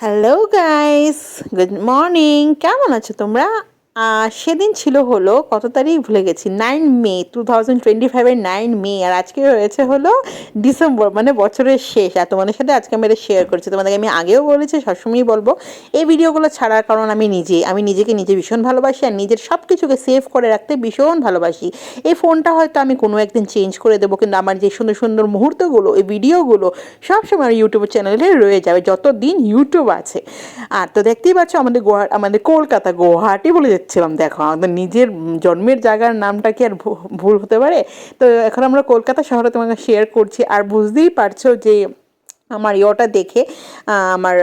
Hello guys, good morning. কেমন আছো তোমরা? সেদিন ছিল হলো কত তারিখ ভুলে গেছি, 9 মে 2025-এর 9 মে, আর আজকে হয়েছে হলো ডিসেম্বর, মানে বছরের শেষ। আর তোমাদের সাথে আজকে আমি এটা শেয়ার করছি। তোমাদেরকে আমি আগেও বলেছি, সবসময়ই বলবো এই ভিডিওগুলো ছাড়ার কারণ আমি নিজেকে ভীষণ ভালোবাসি আর নিজের সব কিছুকে সেভ করে রাখতে ভীষণ ভালোবাসি। এই ফোনটা হয়তো আমি কোনো একদিন চেঞ্জ করে দেবো, কিন্তু আমার যে সুন্দর সুন্দর মুহূর্তগুলো, এই ভিডিওগুলো সবসময় আমার ইউটিউব চ্যানেলে রয়ে যাবে যতদিন ইউটিউব আছে। আর তো দেখতেই পাচ্ছ আমাদের কলকাতা, গুয়াহাটি বলে যাচ্ছিলাম, দেখো আমাদের নিজের জন্মের জায়গার নামটা কি আর ভুল হতে পারে? তো এখন আমরা কলকাতা শহরে তোমাকে শেয়ার করছি। আর বুঝতেই পারছো যে আমার ইয়েটা দেখে, আমার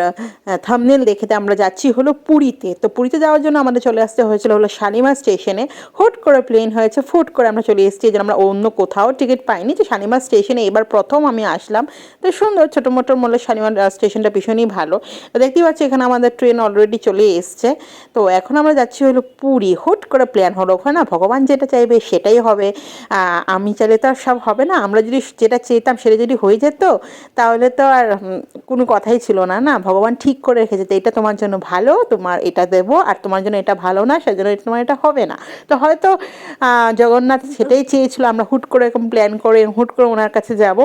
থাম্বনেল দেখে আমরা যাচ্ছি হলো পুরীতে। তো পুরীতে যাওয়ার জন্য আমাদের চলে আসতে হয়েছিল হলো শালিমার স্টেশনে। হুট করে প্লেন হয়েছে, ফুট করে আমরা চলে এসেছি, এই জন্য আমরা অন্য কোথাও টিকিট পাইনি। যে শালিমার স্টেশনে এবার প্রথম আমি আসলাম। তো সুন্দর ছোটো মোটো মূল্য শালিমার স্টেশনটা ভীষণই ভালো। তো দেখতেই পাচ্ছি এখানে আমাদের ট্রেন অলরেডি চলে এসছে। তো এখন আমরা যাচ্ছি হলো পুরী। হুট করে প্ল্যান হলো, ওখানে না ভগবান যেটা চাইবে সেটাই হবে। আমি চাইলে তো আর সব হবে না। আমরা যদি যেটা চেতাম সেটা যদি হয়ে যেত, তাহলে তো আর কোনো কথাই ছিল না। না, ভগবান ঠিক করে রেখেছে যে এটা তোমার জন্য ভালো, তোমার এটা দেবো, আর তোমার জন্য এটা ভালো না, সেজন্য তোমার এটা হবে না। তো হয়তো জগন্নাথ সেটাই চেয়েছিল, আমরা হুট করে এরকম প্ল্যান করে হুট করে ওনার কাছে যাব।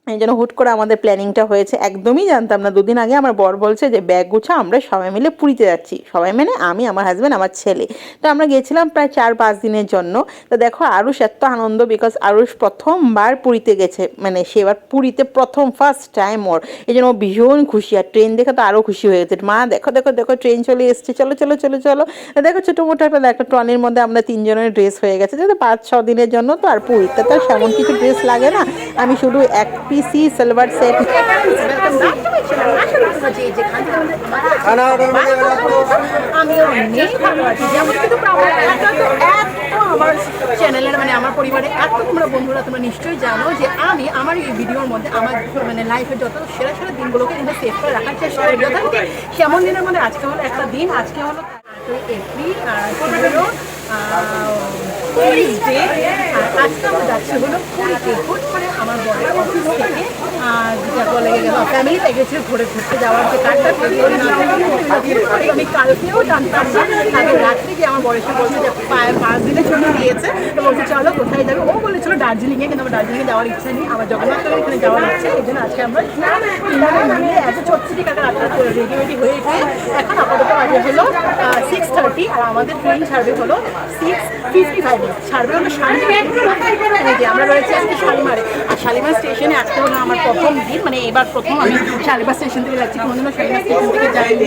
এই জন্য হুট করে আমাদের প্ল্যানিংটা হয়েছে, একদমই জানতাম না। দুদিন আগে আমার বর বলছে যে ব্যাগ গুছা, আমরা সবাই মিলে পুরীতে যাচ্ছি। সবাই মানে আমি, আমার হাজব্যান্ড, আমার ছেলে। তো আমরা গেছিলাম প্রায় 4-5 দিনের জন্য। তো দেখো আরুষ এত আনন্দ, বিকজ আরুষ প্রথমবার পুরীতে গেছে, মানে সে এবার পুরীতে প্রথম, ফার্স্ট টাইম ওর। এই জন্য ও ভীষণ খুশি, আর ট্রেন দেখে তো আরও খুশি হয়ে গেছে। মা দেখো দেখো দেখো, ট্রেন চলে এসছে, চলো চলো চলো চলো। দেখো ছোটো মোটো একটা ট্রলির মধ্যে আমরা 3 জনের ড্রেস হয়ে গেছে, যেহেতু 5-6 দিনের জন্য। তো আর পুরীতে তো আর সেমন কিছু ড্রেস লাগে না। আমি শুধু এক পিসি সালোয়ার সেট। আমার চ্যানেলের মানে আমার পরিবারে এত তোমরা বন্ধুরা তোমরা নিশ্চয়ই জানো যে আমি আমার এই ভিডিওর মধ্যে আমার মানে লাইফের যত সেরা সেরা দিনগুলোকে কিন্তু সেভ করে রাখার চেষ্টা করি। যথারীতি কেমন দিনের মধ্যে আজকে হলো একটা দিন, আজকে হলো 8 এপ্রিল, আর ডে। আর আজকে আমরা যাচ্ছি হলো পুরীতে। হুট করে আমার বড়ের অফিস থেকে যেটা বলে গেল ফ্যামিলিতে গেছে ঘুরতে যাওয়ার যে কার্ডটা আমি কালকেও জানতাম না। আগে রাত্রে গিয়ে আমার বরের সাথে বলছে যে 5 দিনের ছুটি দিয়েছে। তো বলছে চলো কোথায় যাবে, ও বলেছিল দার্জিলিংয়ে, কিন্তু আমার দার্জিলিংয়ে যাওয়ার ইচ্ছা নেই, আমার জগন্নাথের ওখানে যাওয়ার ইচ্ছে। এই জন্য আজকে আমরা মিলে এত ছোট্ট টাকা রেডি হয়ে গিয়ে এখন আপাতত বাজে হলো 6:30, আর আমাদের ট্রেন ছাড়বে হলো 6:55, ছাড়বে হলো শালিমারে। আমরা রয়েছি আজকে শালিমারে। আর শালিমার স্টেশনে আজকে হলো আমার প্রথম দিন, মানে এবার প্রথম আমি শালিমার স্টেশন থেকে যাচ্ছি, কোনোদিনও শালিমার স্টেশন থেকে যাইনি।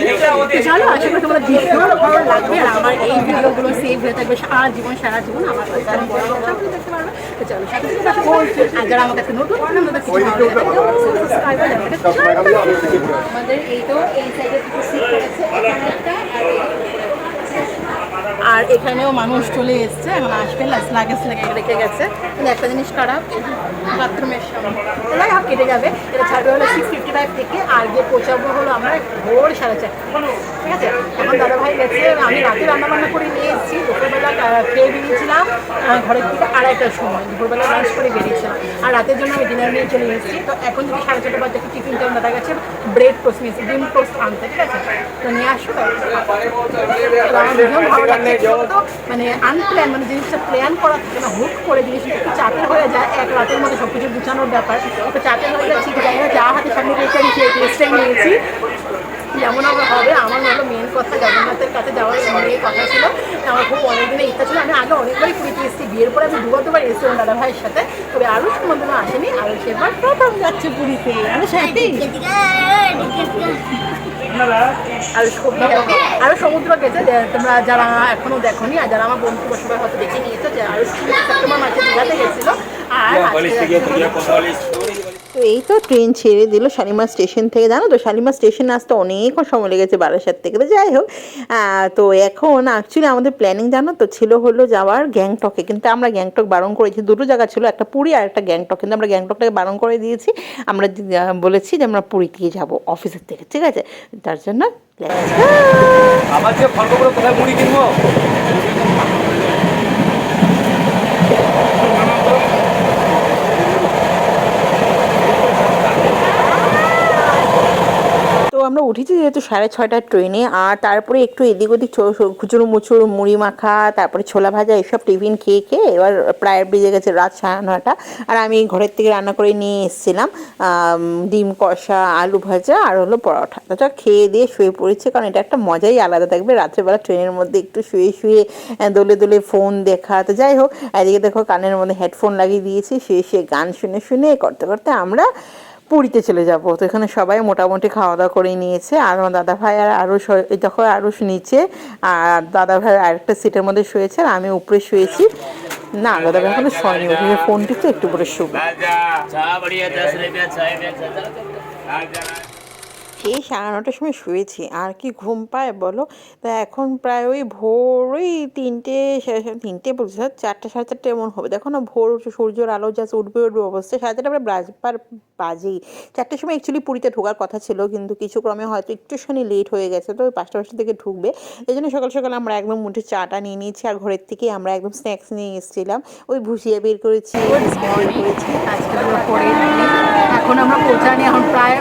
তো চলো, আশা করি তোমার ভীষণ ভালো লাগবে, আর আমার এই ভিডিওগুলো সেভ হয়ে থাকবে সারা জীবন আমার কাছে দেখতে পারবে। তো চলো, আর যারা আমার কাছে নতুন আমাদের এই তো এই সাইডে আর এখানেও মানুষ চলে এসছে, এখন আসবে, লাগেজ রেখে গেছে। কিন্তু একটা জিনিস খারাপ, বাথরুমের সামনে যাই হোক কেটে যাবে। এটা ছাড়বে হলো 6:55 থেকে, আর গিয়ে পৌঁছাবো হলো আমরা ভোর 4:30, ঠিক আছে? এখন দাদাভাই গেছে, আমি রাতে রান্নাবান্না করে নিয়ে এসেছি। দুপুরবেলা খেয়ে বেরিয়েছিলাম ঘরের থেকে 2:30টার সময়, দুপুরবেলা লাঞ্চ করে বেরিয়েছিলাম, আর রাতের জন্য আমি ডিনার নিয়ে চলে এসেছি। তো এখন যদি 4:30 বাজে একটু টিফিন টাইম দাদা গেছে ব্রেড টোস্ট নিয়েছি, ডিম টোস্ট আনতে, ঠিক আছে? তো নিয়ে আসো। ভালো লাগছে, মানে আনপ্ল্যান, মানে জিনিসটা প্ল্যান করা থাকে না, হুট করে জিনিসটা একটু চাপের হয়ে যায়, এক রাতের মধ্যে সব কিছু গুছানোর ব্যাপার একটু চাপের হয়ে যায়। ঠিক জানি না, যা হাতে সামনে রেখে আমি সেই টেস্টটাই নিয়েছি, যেমন আমরা হবে। আমার হলো মেন কথা জগন্নাথের কাছে যাওয়ার মেয়ে কথা ছিল, আমার খুব অনেকদিনের ইচ্ছা ছিল। আমি আগে অনেকবারই পুরীতে এসেছি, বিয়ের পরে আমি দুবার এসেছিলাম দাদা ভাইয়ের সাথে, তবে আরও সম্বন্ধে আসেনি। আরও সেবার প্রথম যাচ্ছে পুরীতে, আমি সাথে আরো সমুদ্র গেছে। তোমরা যারা এখনো দেখোনি, আর যারা আমার বন্ধু সবাই হয়তো দেখে নিয়েছো, যে আরো সেপ্টেম্বর মাসে দীঘাতে গেছিলো। আর তো এই তো ট্রেন ছেড়ে দিল শালিমার স্টেশন থেকে। জানো তো শালিমার স্টেশনে আসতে অনেকক্ষণ সময় লেগেছে বারাসাত থেকে। তো যাই হোক, তো এখন অ্যাকচুয়ালি আমাদের প্ল্যানিং জানো তো ছিল হলো যাওয়ার গ্যাংটকে, কিন্তু আমরা গ্যাংটক বারণ করেছি। দুটো জায়গা ছিল, একটা পুরী আর একটা গ্যাংটক, কিন্তু আমরা গ্যাংটকটাকে বারণ করে দিয়েছি। আমরা বলেছি যে আমরা পুরীতেই যাবো অফিসের থেকে, ঠিক আছে? তার জন্য আমার যে ফলগুলো কোথায় মুড়ি কিনবো? তো আমরা উঠেছি যেহেতু 6:30টার ট্রেনে, আর তারপরে একটু এদিক ওদিক খুচুরো মুচুর মুড়ি মাখা, তারপরে ছোলা ভাজা, এসব টিফিন খেয়ে খেয়ে এবার প্রায় বেজে গেছে রাত 9:30। আর আমি ঘরের থেকে রান্না করে নিয়ে এসেছিলাম ডিম কষা, আলু ভাজা আর হলো পরোটা। তো খেয়ে দিয়ে শুয়ে পড়েছে, কারণ এটা একটা মজাই আলাদা থাকবে রাত্রেবেলা ট্রেনের মধ্যে একটু শুয়ে শুয়ে দোলে দোলে ফোন দেখা। তো যাই হোক, এদিকে দেখো কানের মধ্যে হেডফোন লাগিয়ে দিয়েছি, শুয়ে শুয়ে গান শুনে শুনে করতে করতে আমরা পুরীতে চলে যাব। তো এখানে সবাই মোটামুটি খাওয়া দাওয়া করে নিয়েছে, আর আমার দাদা ভাই আর আরও দেখো আরও নিচে, আর দাদা ভাই আরেকটা সিটের মধ্যে শুয়েছে আর আমি উপরে শুয়েছি। না, দাদা ভাই এখনো শোয়নি, ওখানে ফোন টিপছে, একটু পরে শুবে। সেই 9:30টার সময় শুয়েছি, আর কি ঘুম পায় বলো। তা এখন প্রায় ওই ভোর ওই 3টে বলছে, 4টে 4:30 এমন হবে। দেখো না, ভোর সূর্যের আলো জাস্ট উঠবে অবস্থা, 4:30 আমরা বাজেই। 4টের সময় অ্যাকচুয়ালি পুরীতে ঢোকার কথা ছিল, কিন্তু কিছু ক্রমে হয়তো একটুখানি লেট হয়ে গেছে, তো ওই 5টা থেকে ঢুকবে। এই জন্য সকাল সকাল আমরা একদম মুঠে চাটা নিয়ে নিয়েছি, আর ঘরের থেকে আমরা একদম স্ন্যাক্স নিয়ে এসেছিলাম। ওই ভুজিয়া বের করেছি, আজকে পরে এখন আমরা পৌঁছানি, এখন প্রায়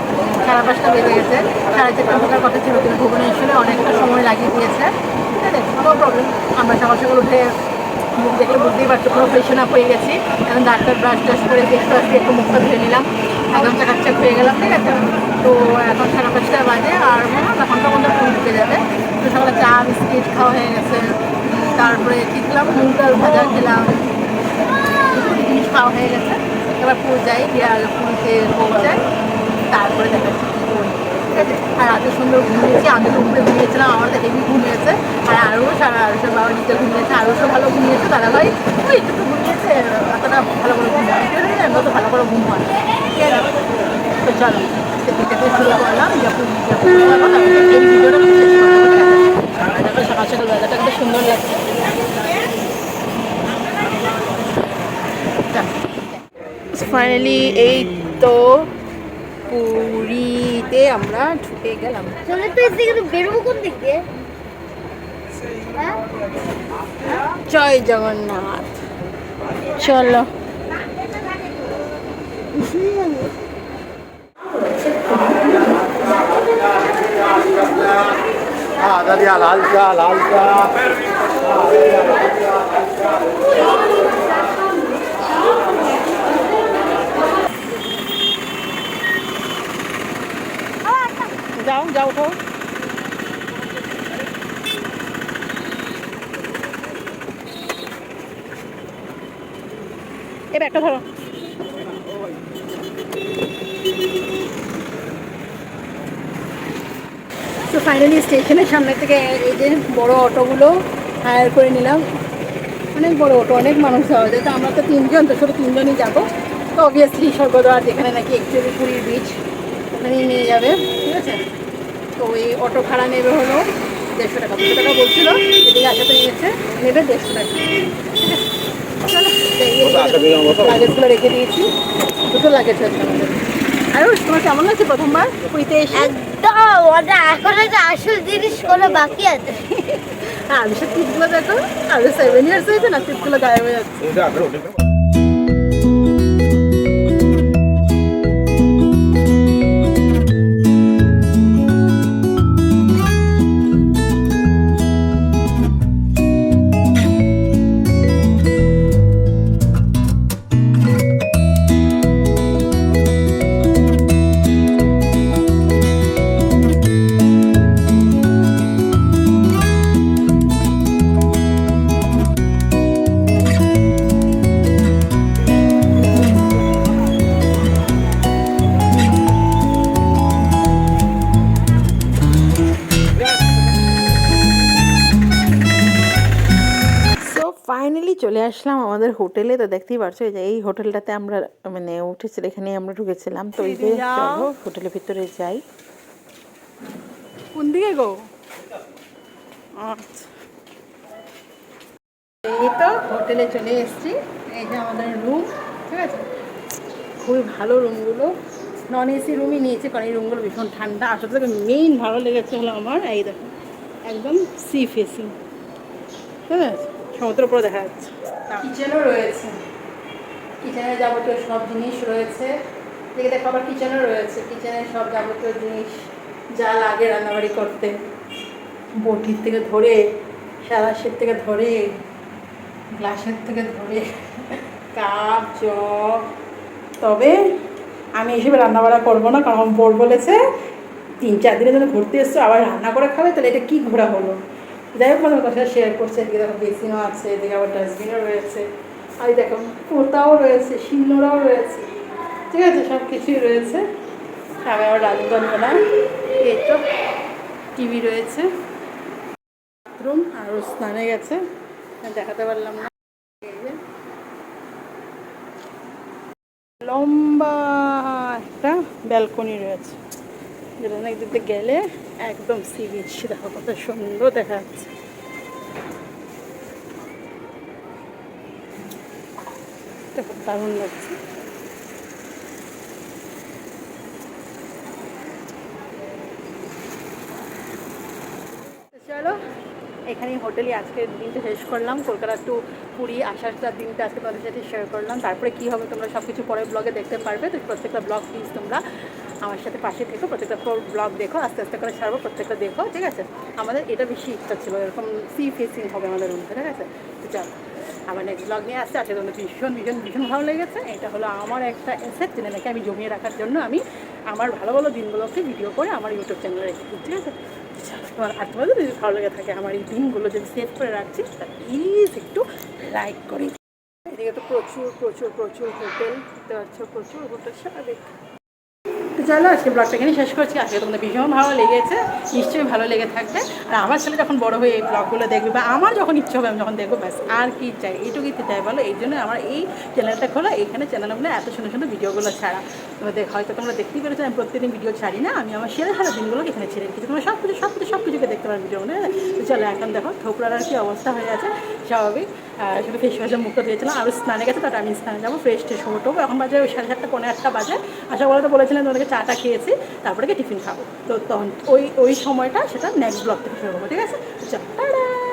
5:30 বেজে গেছে। 4:30 ঢোকার কথা ছিল, কিন্তু ভুবনেশ্বরে অনেকটা সময় লাগিয়ে দিয়েছে। ঠিক আছে, কোনো প্রবলেম। আমরা সকাল সকাল উঠে মুখ দেখলে বুঝতেই পারছো পুরো ফ্রেশন আপ হয়ে গেছি। এখন ডাক্তার ব্রাশ টাশ করে দেখতে আসতে একটু মুখটা ধুয়ে নিলাম, একদম চাকাচ্চাক হয়ে গেলাম। ঠিক আছে, তো এখন 5:30 বাজে, আর ঘন্টা ঘন্টা ফোন ঢুকে যাবে। তো সকালে চা বিস্কিট খাওয়া হয়ে গেছে, তারপরে কী খেলাম, মুগ ডাল ভাজা খেলাম, জিনিস খাওয়া হয়ে গেছে। এবার পুরো যাই, পুরীতে পৌঁছাই, তারপরে দেখাচ্ছি কী করি। ঠিক আছে, আর এত সুন্দর ঘুমিয়েছি, আমি তো উপরে ঘুমিয়েছিলাম, আমার তো হেভি ঘুমিয়েছে। আর আরও আরুষের বাবা নিচে ঘুমিয়েছে, আরুষও ভালো ঘুমিয়েছে, দাদাভাই ওই একটু ঘুমিয়েছে, এতটা ভালো করে ঘুম হয় এমন তো ভালো করে ঘুম হয়। ঠিক আছে, তো চলো সেদিকে শুরু করলাম, এই ভিডিওটা সকাল সকাল বেলাটা কিন্তু সুন্দর লাগছে। ফাইনালি এই তো পুরীতে আমরা ঢুকে গেলাম। বেরোবো কোন দিক দিয়ে? জয় জগন্নাথ, চলো। দাদিয়া লাল চা, লাল চা। যাও যাও তো, এই ব্যাগটা ধরো। তো ফাইনালি স্টেশনের সামনে থেকে এই যে বড় অটোগুলো হায়ার করে নিলাম। অনেক বড় অটো, অনেক মানুষ যাওয়া যায়। তো আমরা তো 3জন, তো শুধু 3জনই যাবো। তো অবভিয়াসলি স্বর্গদ্বার, যেখানে নাকি অ্যাকচুয়ালি পুরীর বিচ, ওখানেই নিয়ে যাবে। ঠিক আছে, তো ওই অটো ভাড়া নেবে হলো 150 টাকা। 200 টাকা বলছিল, এদিকে আসাতে নিয়েছে, নেবে 150 টাকা। ঠিক আছে, চলো লাগেজগুলো রেখে দিয়েছি, দুটো লাগেজ হচ্ছে আমাদের। আর তোমার কেমন লাগছে প্রথমবার পুরীতে এসে? একদম ওটা এখন একটা আসল জিনিস কোনো বাকি আছে। আরুষের টিপগুলো দেখো, আরো 7 ইয়ার্স হয়েছে না, টিপগুলো গায়েব হয়ে যাচ্ছে। ফাইনালি চলে আসলাম আমাদের হোটেলে। তো দেখতেই পারছো, এই যে এই হোটেলটাতে আমরা মানে উঠেছিল, এখানে আমরা ঢুকেছিলাম। তো এই যে চলো হোটেলের ভিতরে যাই। কোন দিকে গো? আচ্ছা, এই তো হোটেলে চলে এসেছি। এই যে আমাদের রুম। ঠিক আছে, খুবই ভালো রুমগুলো, নন এসি রুমই নিয়েছি, কারণ এই রুমগুলো ভীষণ ঠান্ডা। আসলে মেইন ভালো লেগেছে হলো আমার এই দেখো, একদম সি ফেসিং। ঠিক আছে, সমুদ্রের উপরে দেখা যাচ্ছে। কিচেনও রয়েছে, কিচেনের যাবতীয় সব জিনিস রয়েছে। দেখে দেখো, আবার কিচেনও রয়েছে, কিচেনের সব যাবতীয় জিনিস যা লাগে রান্নাবাড়ি করতে, বটির থেকে ধরে সারাশের থেকে ধরে গ্লাসের থেকে ধরে কাপ চপ। তবে আমি হিসেবে রান্নাবাড়া করবো না, কারণ বোর বলেছে 3-4 দিনের জন্য ঘুরতে এসছো আবার রান্না করে খাবে, তাহলে এটা কী ঘোরা হলো। যাই হোক আমার কথা শেয়ার করছে। এদিকে দেখো বেসিনও আছে, এদিকে আবার ডাস্টবিনও রয়েছে, আর দেখো পোতাও রয়েছে, শিলনোড়াও রয়েছে, ঠিক আছে, সব কিছুই রয়েছে। আমি আবার রান্না বান্না না, এই তো টিভি রয়েছে, বাথরুম, আর ও স্নানে গেছে, দেখাতে পারলাম না। লম্বা একটা ব্যালকনি রয়েছে, যেটা অনেক দিকে গেলে একদম সি বিচ, দেখো কত সুন্দর দেখা যাচ্ছে। দেখো দারুণ লাগছে। চলো এখানেই হোটেলে আজকের দিনটা শেষ করলাম। কলকাতা টু পুরী আসার দিনটা আজকে তোমাদের সাথে শেয়ার করলাম। তারপরে কী হবে তোমরা সব কিছু পরের ব্লগে দেখতে পারবে। তো প্রত্যেকটা ব্লগ প্লিজ তোমরা আমার সাথে পাশে থেকো, প্রত্যেকটা ব্লগ দেখো, আস্তে আস্তে করে ছাড়বো, প্রত্যেকটা দেখো, ঠিক আছে। আমাদের এটা বেশি ইচ্ছা ছিল, এরকম সি ফেসিং হবে আমাদের রুমটা, ঠিক আছে। তো চলো আমার নেক্সট ব্লগ নিয়ে আসছে। আজকে তোমাদের ভীষণ ভীষণ ভীষণ ভালো লেগেছে। এটা হলো আমার একটা অ্যাসেট, যেটা নাকি আমি জমিয়ে রাখার জন্য আমি আমার ভালো ভালো দিনগুলোকে ভিডিও করে আমার ইউটিউব চ্যানেলে রেখেছি, ঠিক আছে। তোমার আর তোমাদের যদি ভালো লেগে থাকে আমার এই দিনগুলো যদি সেভ করে রাখছি, তা প্লিজ একটু লাইক করে। এদিকে তো প্রচুর প্রচুর প্রচুর হোটেল দেখতে পাচ্ছ, প্রচুর হোটেল সারাদিন। তো চলো আজকে ব্লগটা এখানে শেষ করছি। আজকে তোমাদের ভীষণ ভালো লেগেছে, নিশ্চয়ই ভালো লেগে থাকবে। আর আমার ছেলে যখন বড় হয়ে এই ব্লগগুলো দেখবে, বা আমার যখন ইচ্ছে হবে আমি যখন দেখবো, ব্যাস আর কি চাই, এইটুকুই তো চাই বলো। এই জন্য আমার এই চ্যানেলটা খোলা, এইখানে চ্যানেলগুলো এত সুন্দর সুন্দর ভিডিওগুলো ছাড়া। তোমাদের হয়তো তোমরা দেখতেই পেরেছো আমি প্রত্যেকদিন ভিডিও ছাড়ি না, আমি আমার সেরা সেরা দিনগুলোকে এখানে ছেড়ে রেখেছি। তোমরা সব কিছুকে দেখতে পারো ভিডিও মনে। তো চলো এখন দেখো থোপড়ার আর কি অবস্থা হয়ে আছে, স্বাভাবিক। শুধু ফেস ওয়াশে মুখটা দিয়েছিলাম, আরও স্নানে গেছে, তারপর আমি স্নানে যাবো, ফ্রেশ ট্রেশ হবো। এখন বাজে ওই 7:30 পৌনে 8টা বাজে। আশা বলে তো বলেছিলেন তোমাদেরকে চাটা খেয়েছি, তারপরে টিফিন খাবো। তো তখন ওই সময়টা সেটা নেক্সট ব্লগ থেকে শুরু করবো, ঠিক আছে। চলো টাটা।